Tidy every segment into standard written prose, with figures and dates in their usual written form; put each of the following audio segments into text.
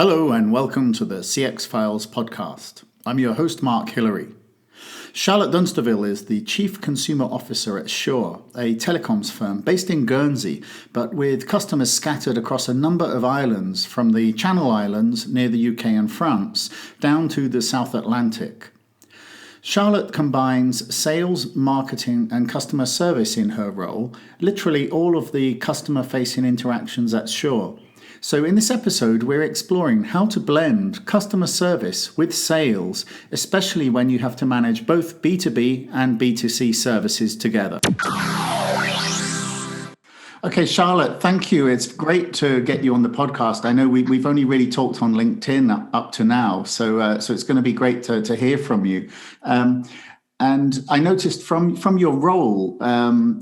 Hello and welcome to the CX Files podcast. I'm your host, Mark Hillary. Charlotte Dunsterville is the Chief Consumer Officer at Sure, a telecoms firm based in Guernsey, but with customers scattered across a number of islands from the Channel Islands near the UK and France down to the South Atlantic. Charlotte combines sales, marketing and customer service in her role, literally all of the customer-facing interactions at Sure. So in this episode, we're exploring how to blend customer service with sales, especially when you have to manage both B2B and B2C services together. Okay, Charlotte, thank you. It's great to get you on the podcast. I know we've only really talked on LinkedIn up to now, so it's going to be great to hear from you. And I noticed from your role,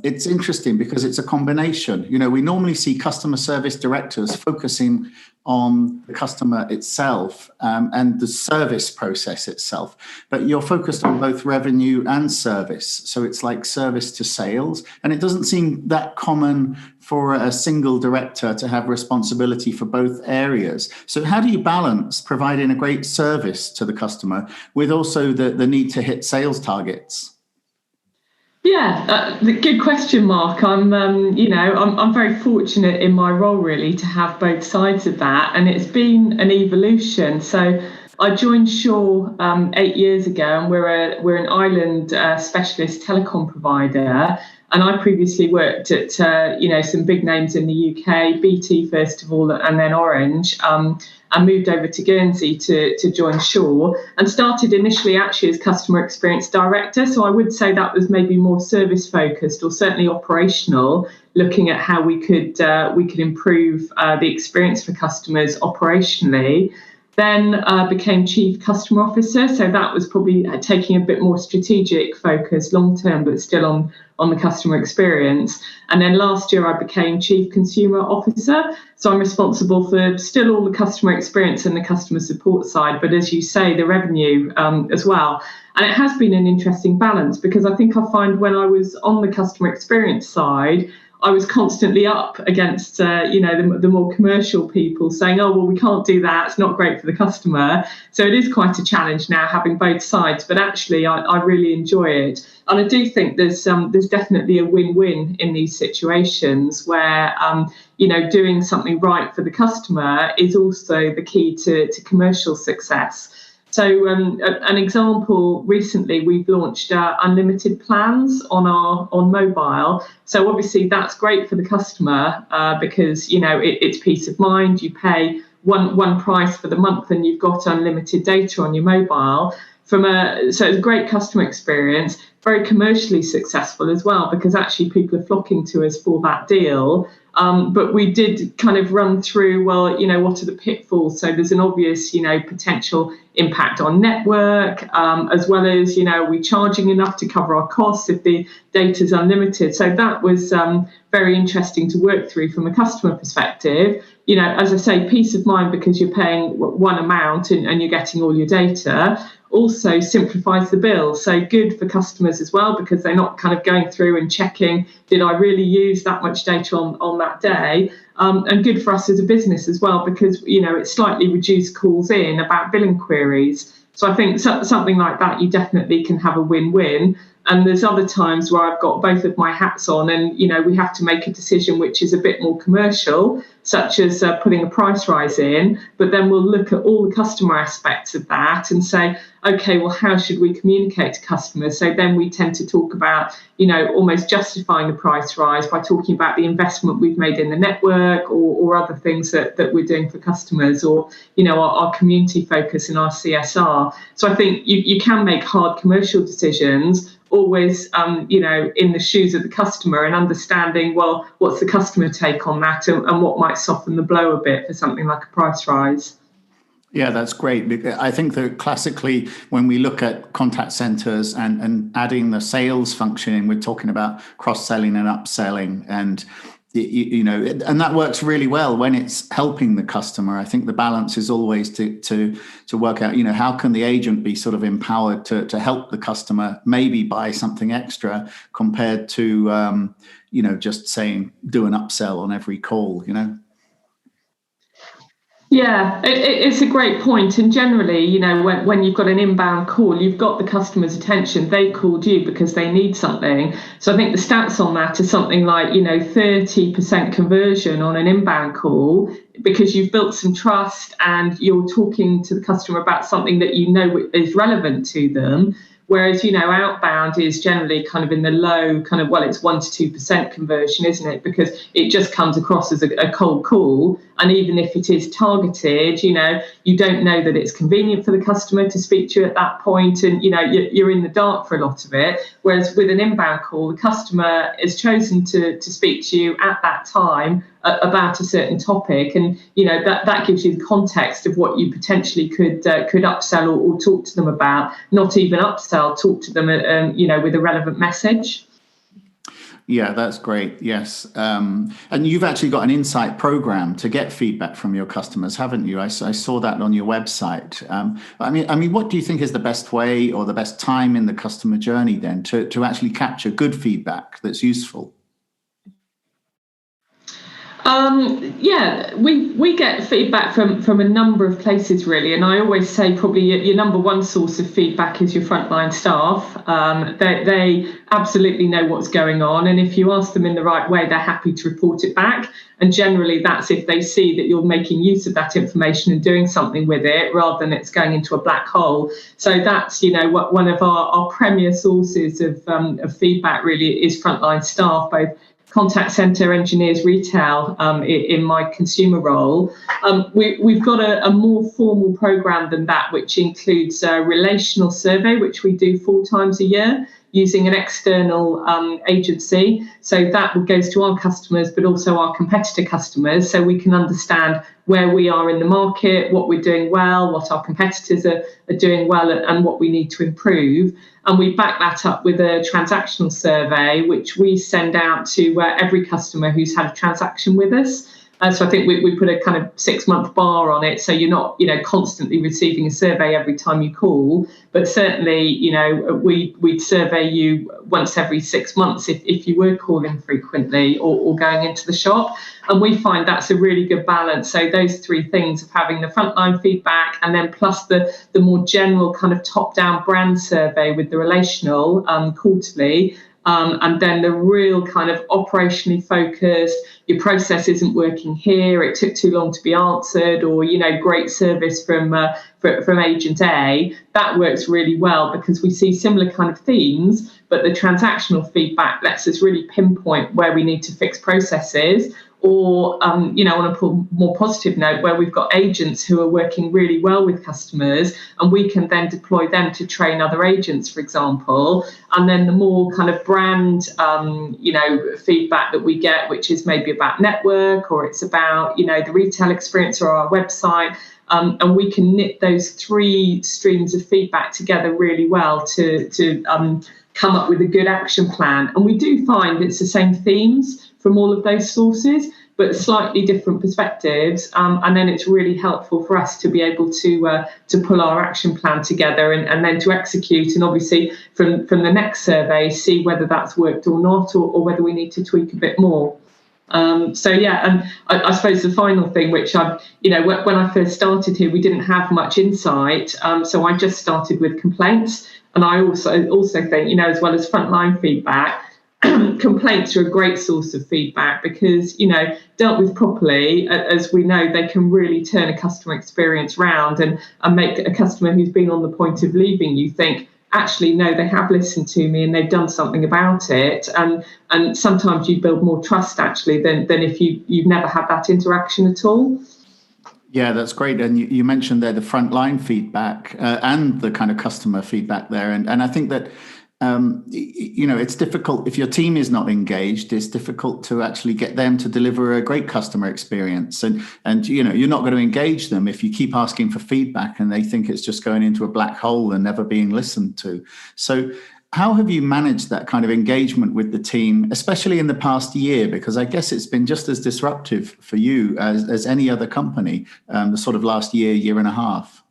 it's interesting because it's a combination. You know, we normally see customer service directors focusing on the customer itself and the service process itself, but you're focused on both revenue and service. So it's like service to sales, and it doesn't seem that common for a single director to have responsibility for both areas. So how do you balance providing a great service to the customer with also the need to hit sales targets? Yeah, good question, Mark. I'm very fortunate in my role really to have both sides of that, and it's been an evolution. So I joined Shaw 8 years ago, and we're an island specialist telecom provider. And I previously worked at some big names in the UK, BT first of all, and then Orange. I moved over to Guernsey to join Shaw and started initially actually as customer experience director. So I would say that was maybe more service focused or certainly operational, looking at how we could improve the experience for customers operationally. Then became Chief Customer Officer. So that was probably taking a bit more strategic focus, long term, but still on the customer experience. And then last year I became Chief Consumer Officer. So I'm responsible for still all the customer experience and the customer support side, but as you say, the revenue as well. And it has been an interesting balance because I think I find when I was on the customer experience side, I was constantly up against, the more commercial people saying, oh, well, we can't do that. It's not great for the customer. So it is quite a challenge now having both sides. But actually, I really enjoy it. And I do think there's definitely a win-win in these situations where, doing something right for the customer is also the key to commercial success. So an example, recently we've launched unlimited plans on mobile. So obviously that's great for the customer because, it's peace of mind. You pay one price for the month and you've got unlimited data on your mobile. So it's a great customer experience, very commercially successful as well, because actually people are flocking to us for that deal. But we did kind of run through, well, what are the pitfalls? So there's an obvious, potential impact on network, as well as, are we charging enough to cover our costs if the data is unlimited? So that was very interesting to work through from a customer perspective. As I say, peace of mind because you're paying one amount and you're getting all your data. Also simplifies the bill. So good for customers as well, because they're not kind of going through and checking, did I really use that much data on that day? And good for us as a business as well, because, it's slightly reduced calls in about billing queries. So I think something like that, you definitely can have a win-win. And there's other times where I've got both of my hats on and, we have to make a decision which is a bit more commercial, such as putting a price rise in. But then we'll look at all the customer aspects of that and say, OK, well, how should we communicate to customers? So then we tend to talk about, almost justifying the price rise by talking about the investment we've made in the network or other things that we're doing for customers or, our community focus and our CSR. So I think you can make hard commercial decisions, always, in the shoes of the customer and understanding, well, what's the customer take on that and what might soften the blow a bit for something like a price rise. Yeah, that's great. I think that classically, when we look at contact centers and adding the sales function in, we're talking about cross-selling and upselling and and that works really well when it's helping the customer. I think the balance is always to work out, how can the agent be sort of empowered to help the customer maybe buy something extra compared to, just saying do an upsell on every call, Yeah, it's a great point. And generally, when you've got an inbound call, you've got the customer's attention. They called you because they need something. So I think the stats on that is something like, 30% conversion on an inbound call because you've built some trust and you're talking to the customer about something that is relevant to them. Whereas, outbound is generally kind of in the low it's 1% to 2% conversion, isn't it? Because it just comes across as a cold call. And even if it is targeted, you don't know that it's convenient for the customer to speak to you at that point. And, you're in the dark for a lot of it. Whereas with an inbound call, the customer has chosen to speak to you at that time about a certain topic, and that gives you the context of what you potentially could upsell or talk to them about. Not even upsell, talk to them with a relevant message. Yeah, that's great. Yes. And you've actually got an insight program to get feedback from your customers, haven't you? I saw that on your website. I mean, what do you think is the best way or the best time in the customer journey then to actually capture good feedback that's useful? We get feedback from a number of places, really, and I always say probably your number one source of feedback is your frontline staff. They absolutely know what's going on, and if you ask them in the right way, they're happy to report it back. And generally, that's if they see that you're making use of that information and doing something with it, rather than it's going into a black hole. So that's one of our premier sources of feedback really is frontline staff, both contact center engineers, retail, in my consumer role. We've got a more formal program than that, which includes a relational survey, which we do 4 times a year using an external agency. So that goes to our customers, but also our competitor customers, so we can understand where we are in the market, what we're doing well, what our competitors are doing well, and what we need to improve. And we back that up with a transactional survey, which we send out to every customer who's had a transaction with us. So I think we put a kind of 6-month bar on it, so you're not constantly receiving a survey every time you call, but certainly we'd survey you once every 6 months if you were calling frequently or going into the shop. And we find that's a really good balance. So those 3 things of having the frontline feedback and then plus the more general kind of top-down brand survey with the relational quarterly. And then the real kind of operationally focused, your process isn't working here, it took too long to be answered, or, great service from agent A, that works really well because we see similar kind of themes, but the transactional feedback lets us really pinpoint where we need to fix processes. Or, on a more positive note, where we've got agents who are working really well with customers and we can then deploy them to train other agents, for example. And then the more kind of brand, feedback that we get, which is maybe about network or it's about, the retail experience or our website. And we can knit those 3 streams of feedback together really well to come up with a good action plan. And we do find it's the same themes from all of those sources, but slightly different perspectives. And then it's really helpful for us to be able to pull our action plan together and then to execute. And obviously from the next survey, see whether that's worked or not, or whether we need to tweak a bit more. And I suppose the final thing, which when I first started here, we didn't have much insight. So I just started with complaints. And I also think, as well as frontline feedback, complaints are a great source of feedback because, dealt with properly, as we know, they can really turn a customer experience round and make a customer who's been on the point of leaving you think, actually, no, they have listened to me and they've done something about it. And sometimes you build more trust, actually, than if you've never had that interaction at all. Yeah, that's great. And you mentioned there the frontline feedback and the kind of customer feedback there. And I think that, it's difficult if your team is not engaged. It's difficult to actually get them to deliver a great customer experience. And you're not going to engage them if you keep asking for feedback and they think it's just going into a black hole and never being listened to. So how have you managed that kind of engagement with the team, especially in the past year? Because I guess it's been just as disruptive for you as any other company, the sort of last year and a half.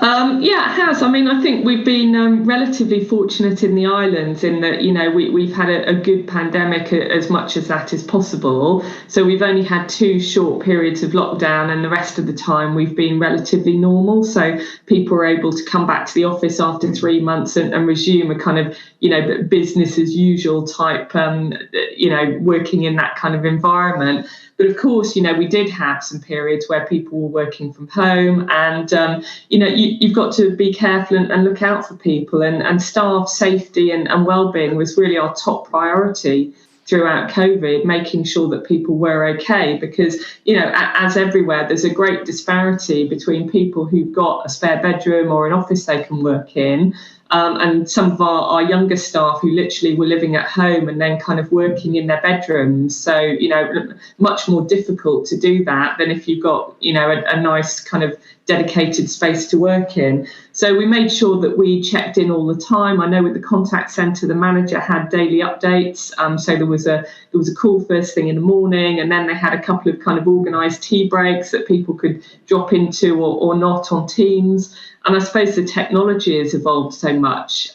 Yeah, it has. I mean, I think we've been relatively fortunate in the islands in that, we've had a good pandemic as much as that is possible. So we've only had 2 short periods of lockdown, and the rest of the time we've been relatively normal. So people are able to come back to the office after 3 months and resume a kind of, business as usual type, working in that kind of environment. But of course, we did have some periods where people were working from home, and you've got to be careful and look out for people, and staff safety and well-being was really our top priority throughout COVID, making sure that people were okay, because as everywhere, there's a great disparity between people who've got a spare bedroom or an office they can work in, and some of our younger staff who literally were living at home and then kind of working in their bedrooms. So, much more difficult to do that than if you've got, a nice kind of dedicated space to work in. So we made sure that we checked in all the time. I know with the contact centre, the manager had daily updates. So there was a call first thing in the morning, and then they had a couple of kind of organised tea breaks that people could drop into or not on Teams. And I suppose the technology has evolved so much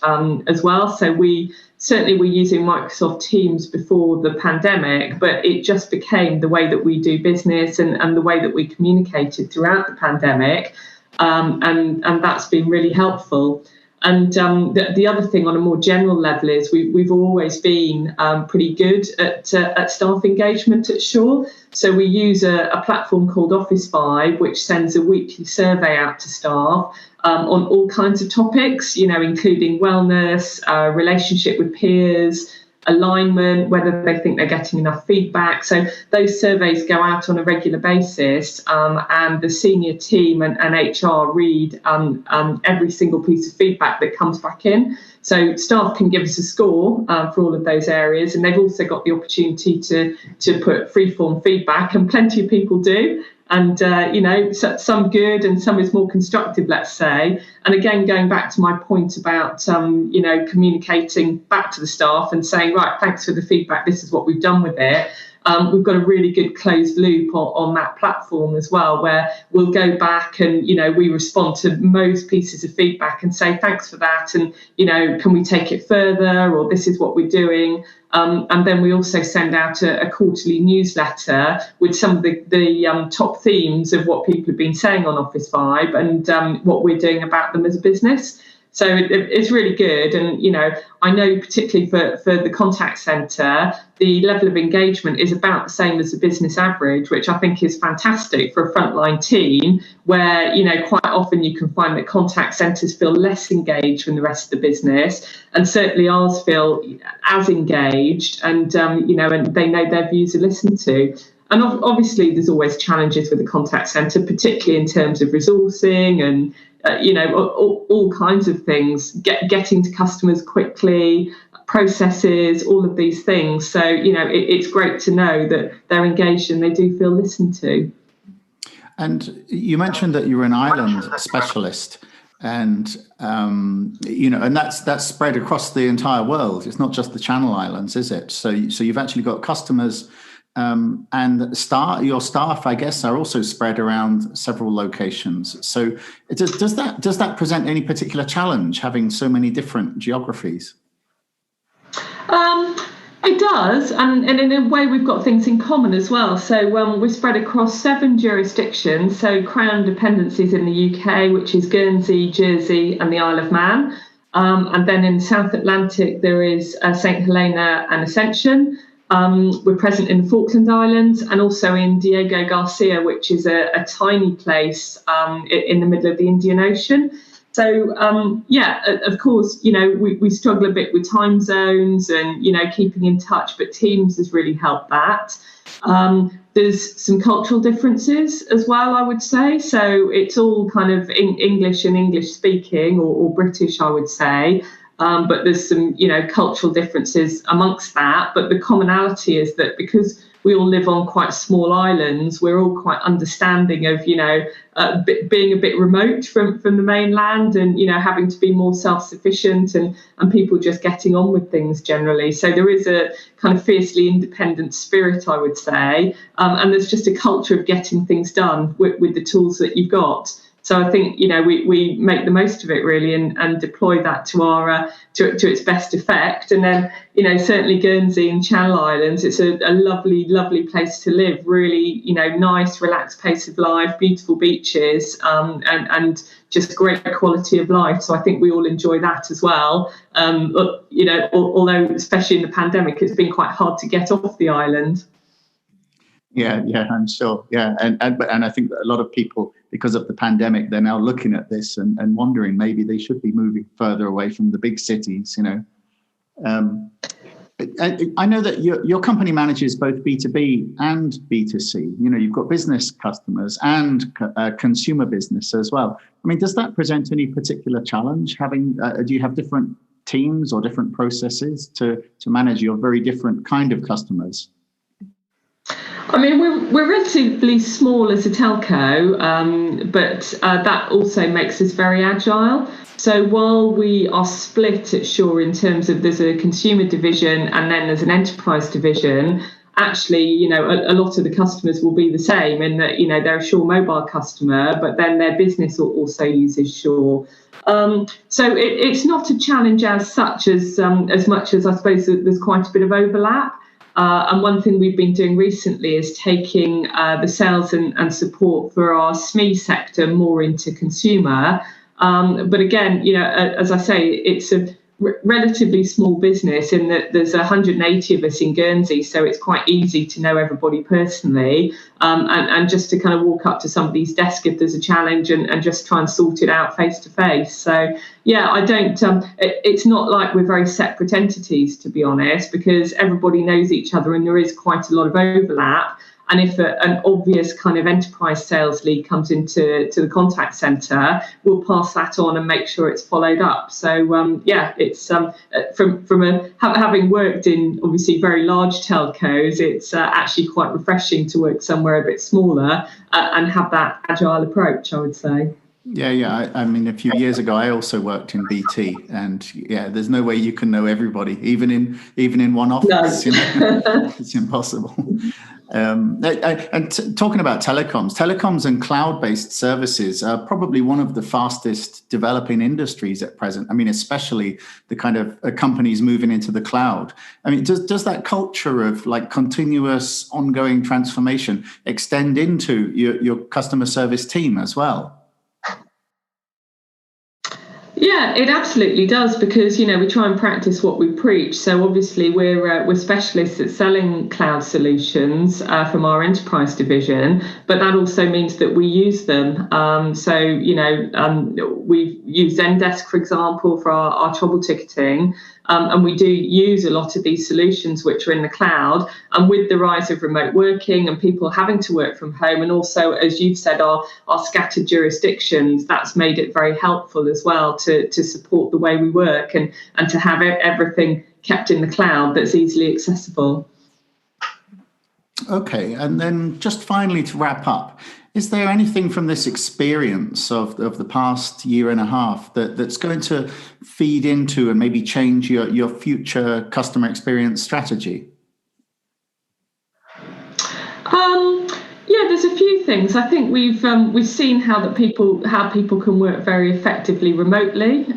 as well. So we certainly were using Microsoft Teams before the pandemic, but it just became the way that we do business and the way that we communicated throughout the pandemic. And that's been really helpful. And the other thing on a more general level is we've always been pretty good at staff engagement at Shaw. So we use a platform called Office Vibe, which sends a weekly survey out to staff on all kinds of topics, including wellness, relationship with peers, alignment, whether they think they're getting enough feedback. So those surveys go out on a regular basis, and the senior team and HR read every single piece of feedback that comes back in. So staff can give us a score for all of those areas, and they've also got the opportunity to put free-form feedback, and plenty of people do. And, some good and some is more constructive, let's say. And again, going back to my point about, communicating back to the staff and saying, right, thanks for the feedback. This is what we've done with it. We've got a really good closed loop on that platform as well, where we'll go back and, we respond to most pieces of feedback and say, thanks for that. And, can we take it further? Or this is what we're doing. And then we also send out a quarterly newsletter with some of the top themes of what people have been saying on Office Vibe and what we're doing about them as a business. So it's really good. And, I know particularly for the contact centre, the level of engagement is about the same as the business average, which I think is fantastic for a frontline team where, quite often you can find that contact centres feel less engaged than the rest of the business. And certainly ours feel as engaged and, and they know their views are listened to. And obviously there's always challenges with the contact centre, particularly in terms of resourcing and, all kinds of things, getting to customers quickly, processes, all of these things. So, it's great to know that they're engaged and they do feel listened to. And you mentioned that you're an island specialist, and and that's spread across the entire world. It's not just the Channel Islands, is it? So you've actually got customers. And your staff, I guess, are also spread around several locations. So does that present any particular challenge, having so many different geographies? It does, and in a way we've got things in common as well. So we're spread across 7 jurisdictions, so Crown dependencies in the UK, which is Guernsey, Jersey and the Isle of Man. And then in the South Atlantic there is St Helena and Ascension. We're present in the Falkland Islands and also in Diego Garcia, which is a tiny place in the middle of the Indian Ocean. So, of course, we struggle a bit with time zones and, keeping in touch, but Teams has really helped that. There's some cultural differences as well, I would say. So it's all kind of English and English speaking or British, I would say. But there's some, cultural differences amongst that. But the commonality is that because we all live on quite small islands, we're all quite understanding of, being a bit remote from the mainland and, having to be more self-sufficient and people just getting on with things generally. So there is a kind of fiercely independent spirit, I would say. And there's just a culture of getting things done with the tools that you've got. So I think, we make the most of it really and deploy that to our to its best effect. And then, certainly Guernsey and Channel Islands, it's a lovely, lovely place to live. Really, nice, relaxed pace of life, beautiful beaches, and just great quality of life. So I think we all enjoy that as well. Although especially in the pandemic, it's been quite hard to get off the island. Yeah, I'm sure. Yeah, and I think that a lot of people, because of the pandemic, they're now looking at this and wondering maybe they should be moving further away from the big cities. I know that your company manages both B2B and B2C. You've got business customers and consumer business as well. I mean, does that present any particular challenge? Do you have different teams or different processes to manage your very different kind of customers? I mean, we're relatively small as a telco, but that also makes us very agile. So while we are split at Shaw in terms of there's a consumer division and then there's an enterprise division, actually, a lot of the customers will be the same in that, they're a Shaw mobile customer, but then their business also uses Shaw. So it's not a challenge as such as much as I suppose there's quite a bit of overlap. And one thing we've been doing recently is taking the sales and support for our SME sector more into consumer. But again, as I say, it's a relatively small business in that there's 180 of us in Guernsey, so it's quite easy to know everybody personally, and just to kind of walk up to somebody's desk if there's a challenge and just try and sort it out face to face. So yeah, I don't. It's not like we're very separate entities, to be honest, because everybody knows each other and there is quite a lot of overlap. And if an obvious kind of enterprise sales lead comes into the contact centre, we'll pass that on and make sure it's followed up. So it's having worked in obviously very large telcos, it's actually quite refreshing to work somewhere a bit smaller and have that agile approach, I would say. Yeah. I mean, a few years ago, I also worked in BT, and there's no way you can know everybody, even in one office. No. It's impossible. Talking about telecoms and cloud-based services are probably one of the fastest developing industries at present. I mean, especially the kind of companies moving into the cloud. I mean, does that culture of like continuous ongoing transformation extend into your customer service team as well? Yeah, it absolutely does, because we try and practice what we preach. So obviously we're specialists at selling cloud solutions from our enterprise division, but that also means that we use them. We've used Zendesk, for example, for our trouble ticketing. And we do use a lot of these solutions which are in the cloud. And with the rise of remote working and people having to work from home, and also, as you've said, our scattered jurisdictions, that's made it very helpful as well to support the way we work and to have everything kept in the cloud that's easily accessible. Okay, and then just finally to wrap up, is there anything from this experience of the past year and a half that's going to feed into and maybe change your future customer experience strategy? There's a few things. I think we've seen how people can work very effectively remotely.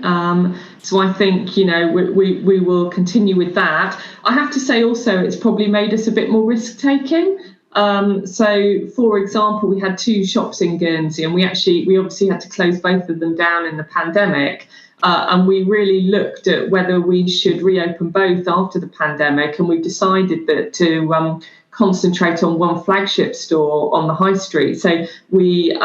So I think we will continue with that. I have to say also it's probably made us a bit more risk taking. So, for example, we had 2 shops in Guernsey, and we obviously had to close both of them down in the pandemic. And we really looked at whether we should reopen both after the pandemic, and we decided that to concentrate on one flagship store on the high street. So we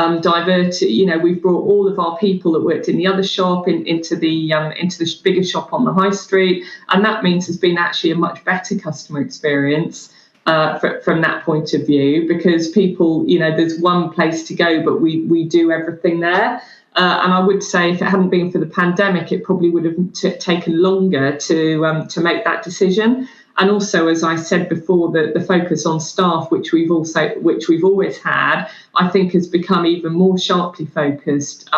we've brought all of our people that worked in the other shop into the bigger shop on the high street, and that means there's been actually a much better customer experience. From that point of view, because people, there's one place to go, but we do everything there. And I would say if it hadn't been for the pandemic, it probably would have taken longer to make that decision. And also, as I said before, the focus on staff, which we've always had, I think has become even more sharply focused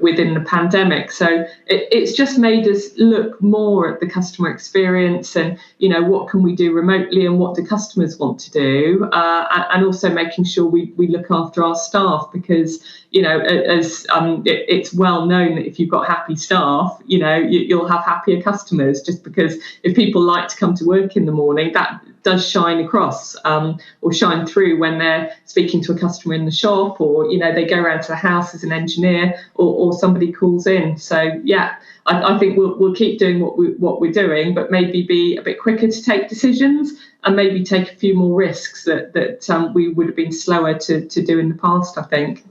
within the pandemic. So it's just made us look more at the customer experience and, what can we do remotely and what do customers want to do, and also making sure we look after our staff, because it's well known that if you've got happy staff, you'll have happier customers, just because if people like to come to work in the morning, that does shine across, or shine through when they're speaking to a customer in the shop, or they go around to the house as an engineer, or somebody calls in. So yeah, I think we'll keep doing what we're doing, but maybe be a bit quicker to take decisions and maybe take a few more risks that we would have been slower to do in the past, I think.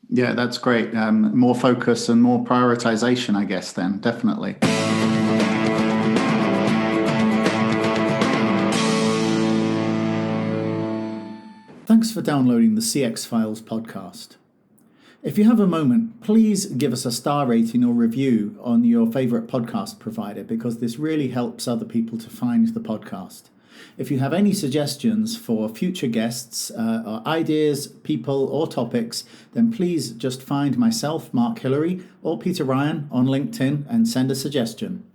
Yeah, that's great. More focus and more prioritization, I guess, then, definitely. Thanks for downloading the CX Files podcast. If you have a moment, please give us a star rating or review on your favorite podcast provider, because this really helps other people to find the podcast. If you have any suggestions for future guests, or ideas, people or topics, then please just find myself, Mark Hillary, or Peter Ryan on LinkedIn and send a suggestion.